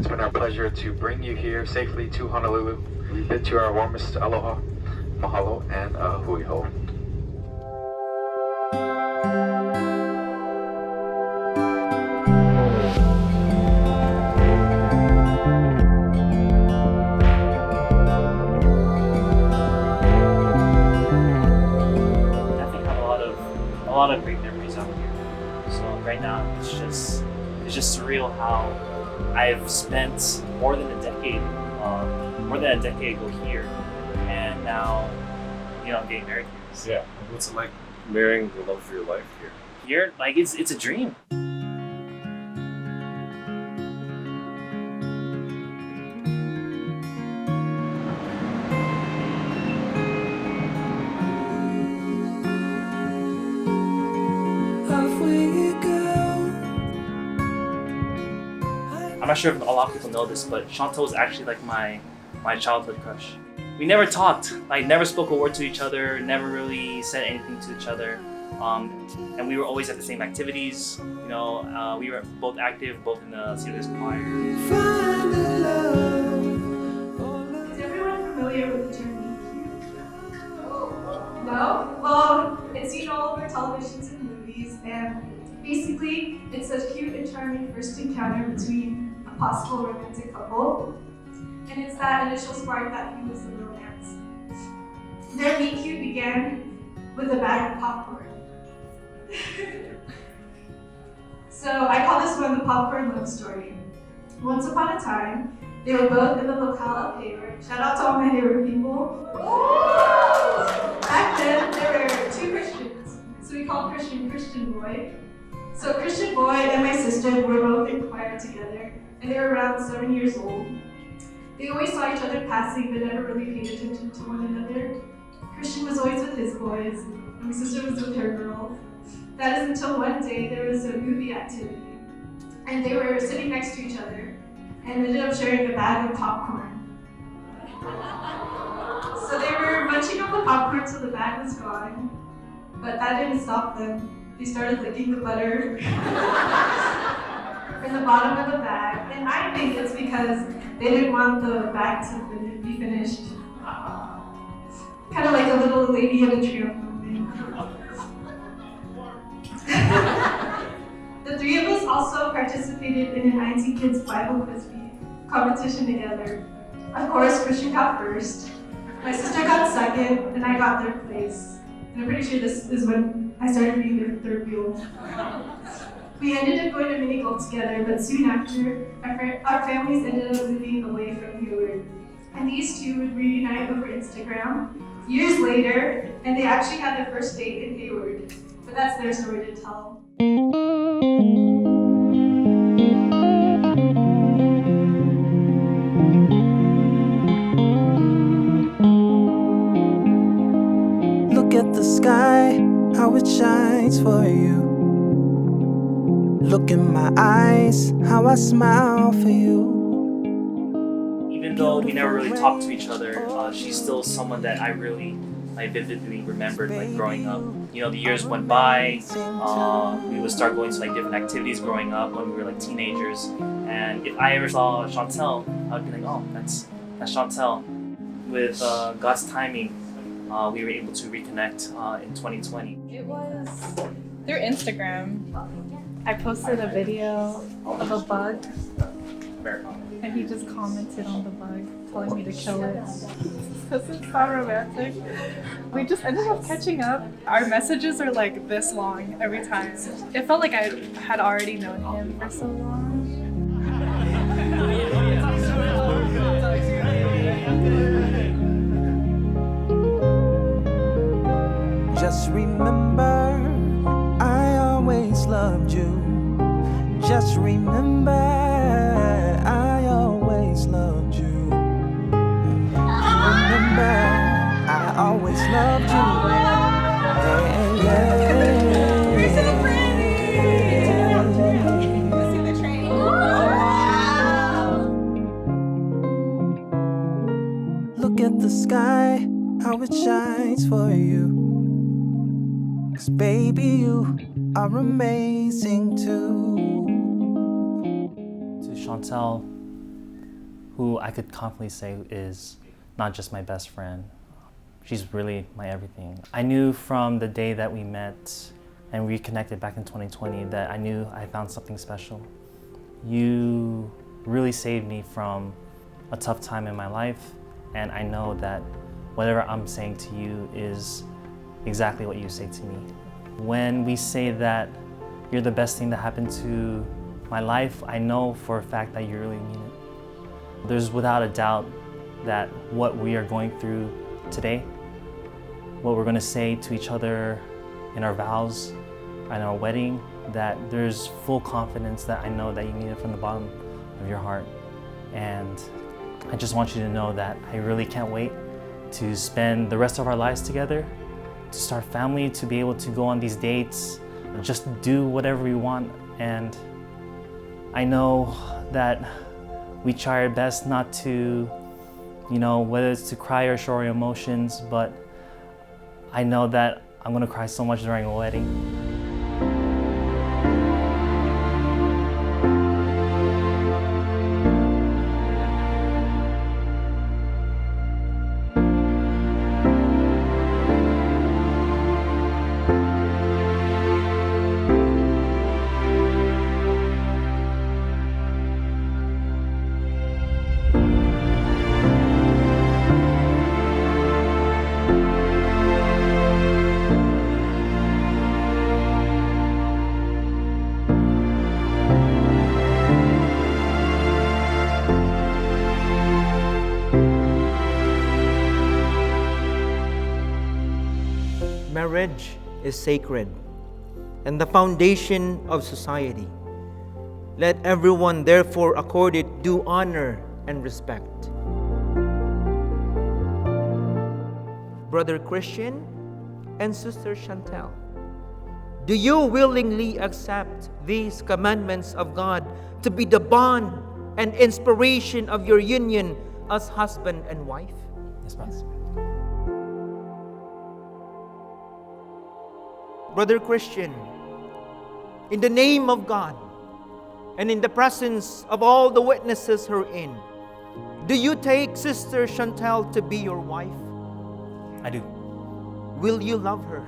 It's been our pleasure to bring you here safely to Honolulu. We bid you our warmest aloha, mahalo, and hui ho. A lot of great memories out here. So right now it's just surreal how I've spent more than a decade ago here, and now I'm getting married here. So Yeah. What's it like marrying the love of your life here? here, like it's a dream. I'm not sure if a lot of people know this, but Shawntel was actually like my childhood crush. We never talked, like never spoke a word to each other, never really said anything to each other. And we were always at the same activities. We were both active, both in the Sealers choir. Is everyone familiar with the term meet cute? No? Well, it's seen all over televisions and movies, and basically it's a cute and charming first encounter between a possible romantic couple, and it's that initial spark that fuels the romance. Their meet cute began with a bag of popcorn. So I call this one the popcorn love story. Once upon a time, they were both in the locale of Hayward. Shout out to all my Hayward people. Back then, there were two Christians, so we called Christian boy. So Christian boy and my sister were both in choir together, and they were around 7 years old. They always saw each other passing, but never really paid attention to one another. Christian was always with his boys, and my sister was with her girls. That is until one day there was a movie activity, and they were sitting next to each other, and ended up sharing a bag of popcorn. So they were munching on the popcorn till the bag was gone, but that didn't stop them. They started licking the butter from the bottom of the bag, and I think it's because they didn't want the bag to be finished. Kind of like a little Lady in a Tramp moment. The three of us also participated in an IT Kids Bible quiz competition together. Of course, Christian got first, my sister got second, and I got third place. And I'm pretty sure this is when I started being their third wheel. We ended up going to mini golf together, but soon after, our families ended up moving away from Hayward. And these two would reunite over Instagram years later, and they actually had their first date in Hayward. But that's their story to tell. Look at the sky, how it shines for you. Look in my eyes, how I smile for you. Even though we never really talked to each other, she's still someone that I really vividly remembered growing up. The years went by, we would start going to different activities growing up when we were teenagers. And if I ever saw Shawntel, I'd be like, oh, that's Shawntel. With God's timing, we were able to reconnect in 2020. It was through Instagram. I posted a video of a bug, and he just commented on the bug, telling me to kill it. This is so romantic. We just ended up catching up. Our messages are this long every time. It felt like I had already known him for so long. Just remember, I always loved you. Just remember, I always loved you. Remember, I always loved you. Yeah, yeah. You're so pretty! Let's see the train. Wow! Look at the sky, how it shines for you. 'Cause baby, you are amazing too. To Shawntel, who I could confidently say is not just my best friend. She's really my everything. I knew from the day that we met and reconnected back in 2020 that I knew I found something special. You really saved me from a tough time in my life, and I know that whatever I'm saying to you is exactly what you say to me. When we say that you're the best thing that happened to my life, I know for a fact that you really mean it. There's without a doubt that what we are going through today, what we're going to say to each other in our vows and our wedding, that there's full confidence that I know that you mean it from the bottom of your heart. And I just want you to know that I really can't wait to spend the rest of our lives together, to start family, to be able to go on these dates, just do whatever we want. And I know that we try our best not to, whether it's to cry or show our emotions, but I know that I'm gonna cry so much during a wedding. Marriage is sacred and the foundation of society. Let everyone therefore accord it due honor and respect. Brother Christian and Sister Shawntel, do you willingly accept these commandments of God to be the bond and inspiration of your union as husband and wife? Yes, Pastor. Brother Christian, in the name of God and in the presence of all the witnesses herein, do you take Sister Shawntel to be your wife? I do. Will you love her,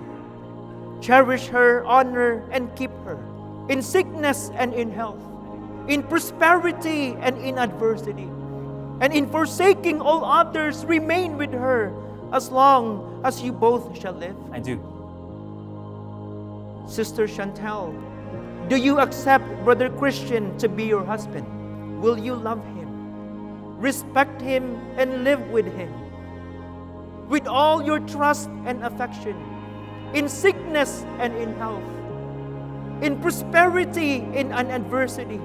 cherish her, honor, and keep her in sickness and in health, in prosperity and in adversity, and in forsaking all others, remain with her as long as you both shall live? I do. Sister Shawntel, do you accept Brother Christian to be your husband? Will you love him, respect him, and live with him with all your trust and affection, in sickness and in health, in prosperity and in adversity,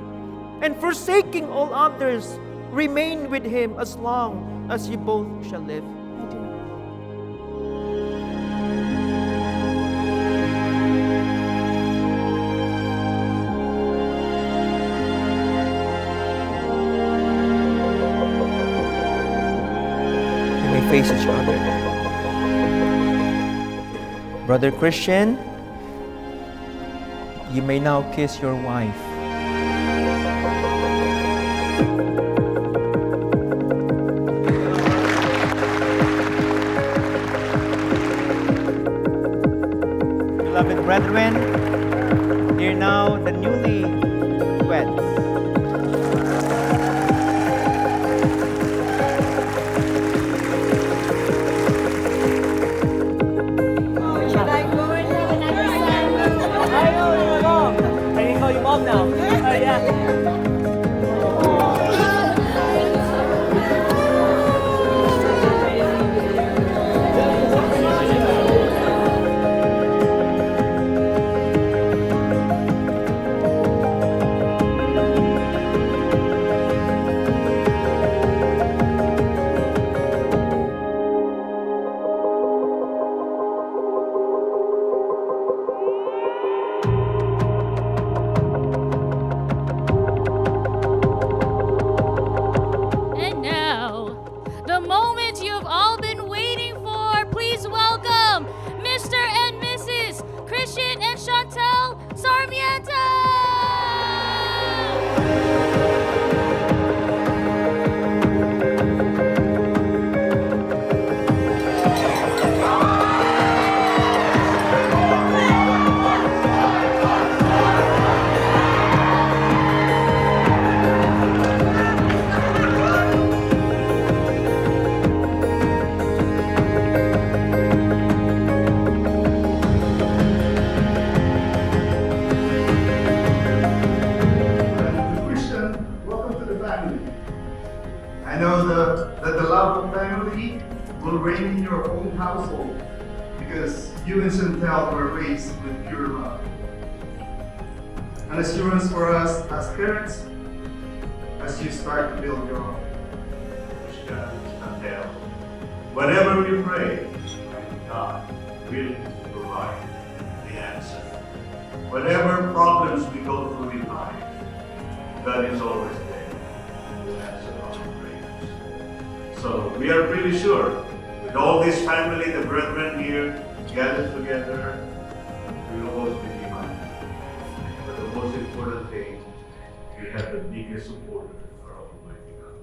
and forsaking all others, remain with him as long as you both shall live? I do. You may face each other. Brother Christian, you may now kiss your wife. Beloved brethren, hear now the newly weds. family. I know that the love of family will reign in your own household because you and Shawntel were raised with pure love. An assurance for us as parents as you start to build your own. Shawntel, whatever we pray, God will provide the answer. Whatever problems we go through in life, God is always there to answer our prayers. So we are pretty sure, with all this family, the brethren here gathered together, we will always be behind. But the most important thing, we have the biggest supporter, our Almighty God.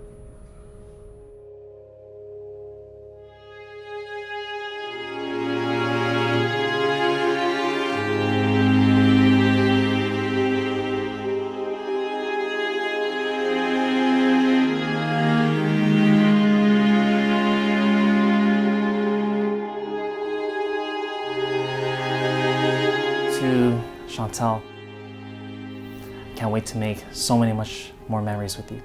To Shawntel, can't wait to make so many much more memories with you.